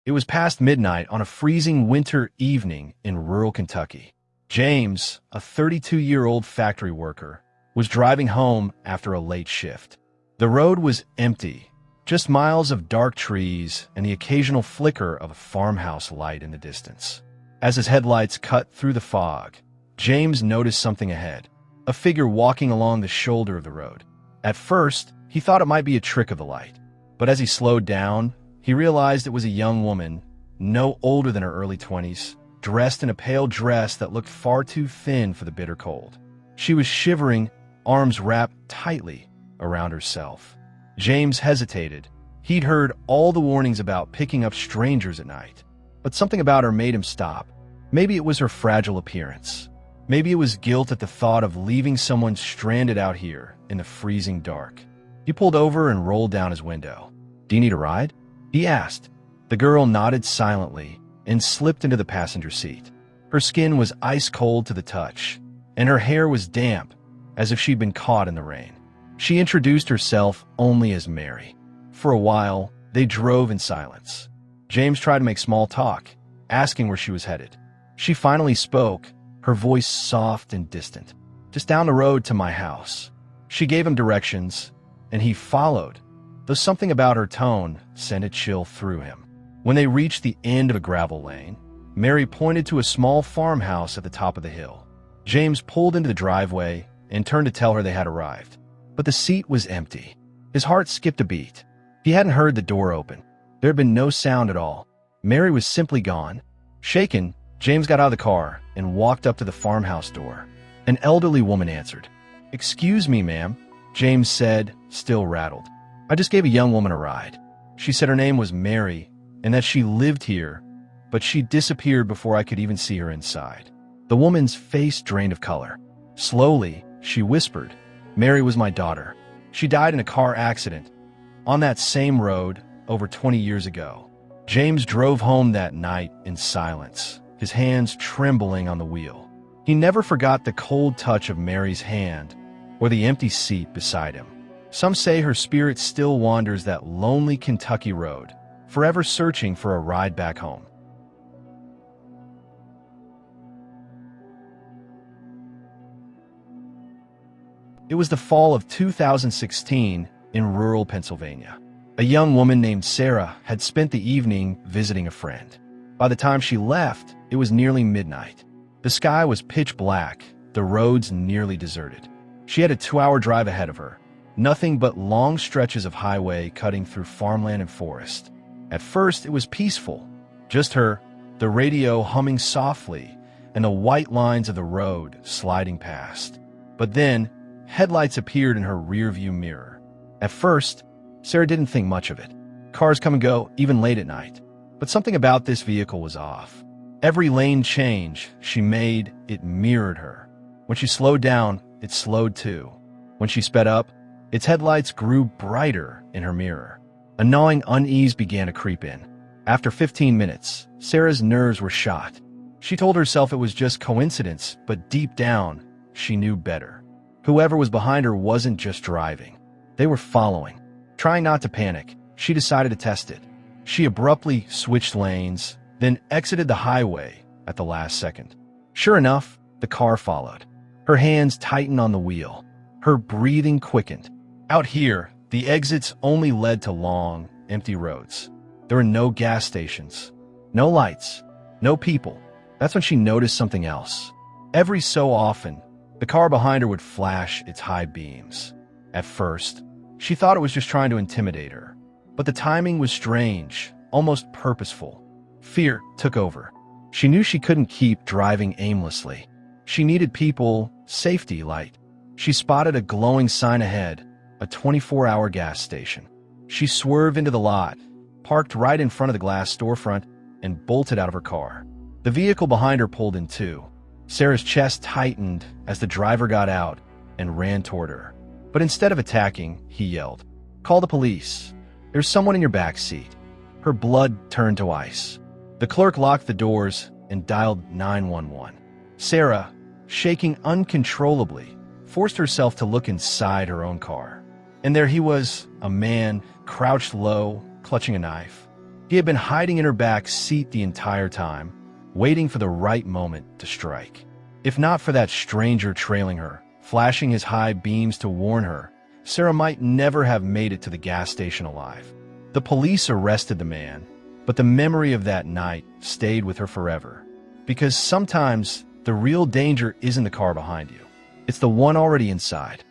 It was past midnight on a freezing winter evening in rural Kentucky. James, a 32-year-old factory worker, was driving home after a late shift. The road was empty, just miles of dark trees and the occasional flicker of a farmhouse light in the distance. As his headlights cut through the fog, James noticed something ahead, a figure walking along the shoulder of the road. At first, he thought it might be a trick of the light, but as he slowed down, he realized it was a young woman, no older than her early 20s, dressed in a pale dress that looked far too thin for the bitter cold. She was shivering, arms wrapped tightly around herself. James hesitated. He'd heard all the warnings about picking up strangers at night, but something about her made him stop. Maybe it was her fragile appearance. Maybe it was guilt at the thought of leaving someone stranded out here in the freezing dark. He pulled over and rolled down his window. "Do you need a ride?" he asked. The girl nodded silently and slipped into the passenger seat. Her skin was ice cold to the touch, and her hair was damp, as if she'd been caught in the rain. She introduced herself only as Mary. For a while, they drove in silence. James tried to make small talk, asking where she was headed. She finally spoke, her voice soft and distant. "Just down the road to my house." She gave him directions, and he followed, though something about her tone sent a chill through him. When they reached the end of a gravel lane, Mary pointed to a small farmhouse at the top of the hill. James pulled into the driveway and turned to tell her they had arrived. But the seat was empty. His heart skipped a beat. He hadn't heard the door open. There had been no sound at all. Mary was simply gone. Shaken, James got out of the car and walked up to the farmhouse door. An elderly woman answered. "Excuse me, ma'am," James said, still rattled. "I just gave a young woman a ride. She said her name was Mary and that she lived here, but she disappeared before I could even see her inside." The woman's face drained of color. Slowly, she whispered, "Mary was my daughter. She died in a car accident on that same road over 20 years ago." James drove home that night in silence, his hands trembling on the wheel. He never forgot the cold touch of Mary's hand or the empty seat beside him. Some say her spirit still wanders that lonely Kentucky road, forever searching for a ride back home. It was the fall of 2016 in rural Pennsylvania. A young woman named Sarah had spent the evening visiting a friend. By the time she left, it was nearly midnight. The sky was pitch black, the roads nearly deserted. She had a 2-hour drive ahead of her, nothing but long stretches of highway cutting through farmland and forest. At first, it was peaceful, just her, the radio humming softly, and the white lines of the road sliding past. But then, headlights appeared in her rearview mirror. At first, Sarah didn't think much of it. Cars come and go, even late at night. But something about this vehicle was off. Every lane change she made, it mirrored her. When she slowed down, it slowed too. When she sped up, its headlights grew brighter in her mirror. A gnawing unease began to creep in. After 15 minutes, Sarah's nerves were shot. She told herself it was just coincidence, but deep down, she knew better. Whoever was behind her wasn't just driving. They were following. Trying not to panic, she decided to test it. She abruptly switched lanes, then exited the highway at the last second. Sure enough, the car followed. Her hands tightened on the wheel. Her breathing quickened. Out here, the exits only led to long, empty roads. There were no gas stations, no lights, no people. That's when she noticed something else. Every so often, the car behind her would flash its high beams. At first, she thought it was just trying to intimidate her. But the timing was strange, almost purposeful. Fear took over. She knew she couldn't keep driving aimlessly. She needed people, safety, light. She spotted a glowing sign ahead, a 24-hour gas station. She swerved into the lot, parked right in front of the glass storefront, and bolted out of her car. The vehicle behind her pulled in too. Sarah's chest tightened as the driver got out and ran toward her. But instead of attacking, he yelled, "Call the police. There's someone in your back seat." Her blood turned to ice. The clerk locked the doors and dialed 911. Sarah, shaking uncontrollably, forced herself to look inside her own car. And there he was, a man, crouched low, clutching a knife. He had been hiding in her back seat the entire time, waiting for the right moment to strike. If not for that stranger trailing her, flashing his high beams to warn her, Sarah might never have made it to the gas station alive. The police arrested the man, but the memory of that night stayed with her forever. Because sometimes the real danger isn't the car behind you. It's the one already inside.